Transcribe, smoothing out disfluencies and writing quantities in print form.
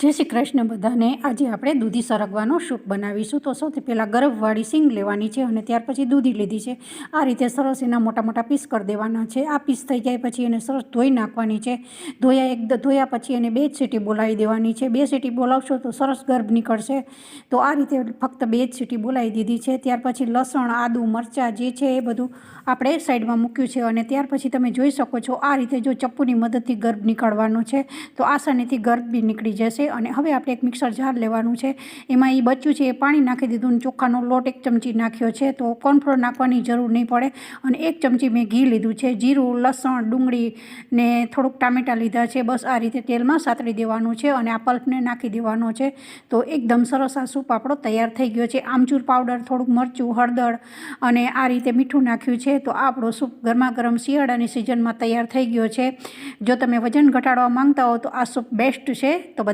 जय श्री कृष्ण बधाने। आज આપણે દૂધી સરગવાનો સૂપ બનાવીશું। તો સૌથી પહેલાં ગરમવાળી સિંગ લેવાની છે અને ત્યાર પછી દૂધી લીધી છે। આ રીતે સરસ એના મોટા મોટા પીસ કરી દેવાના છે। આ પીસ થઈ જાય પછી એને સરસ ધોઈ નાખવાની છે। ધોયા પછી એને 2 સીટી બોલાવી દેવાની છે। 2 સીટી બોલાવશો તો સરસ ગર્ભ નીકળશે। તો આ રીતે ફક્ત 2 સીટી બોલાવી દીધી છે। ત્યાર પછી લસણ, આદુ, મરચાં જે છે એ બધું આપણે સાઈડમાં મૂક્યું છે અને ત્યાર પછી તમે જોઈ શકો છો આ રીતે જો ચપ્પુની મદદથી ગર્ભ નીકાળવાનો છે તો આસાનીથી ગર્ભ બી નીકળી જશે। અને હવે આપણે એક મિક્સર જાર લેવાનું છે। એમાં એ બચ્યું છે એ પાણી નાખી દીધું। ચોખાનો લોટ 1 ચમચી નાખ્યો છે। તો કોર્નફ્લોર નાખવાની જરૂર નહીં પડે। અને 1 ચમચી મેં ઘી લીધું છે। જીરું, લસણ, ડુંગળી ને થોડુંક ટામેટાં લીધા છે। બસ આ રીતે તેલમાં સાતળી દેવાનું છે અને આ પલ્પને નાખી દેવાનો છે। તો એકદમ સરસ આ સૂપ આપણો તૈયાર થઈ ગયો છે। આમચૂર પાવડર, થોડુંક મરચું, હળદર અને આ રીતે મીઠું નાખ્યું છે। તો આપણો સૂપ ગરમા ગરમ શિયાળાની સિઝનમાં તૈયાર થઈ ગયો છે। જો તમે વજન ઘટાડવા માંગતા હો તો આ સૂપ બેસ્ટ છે। તો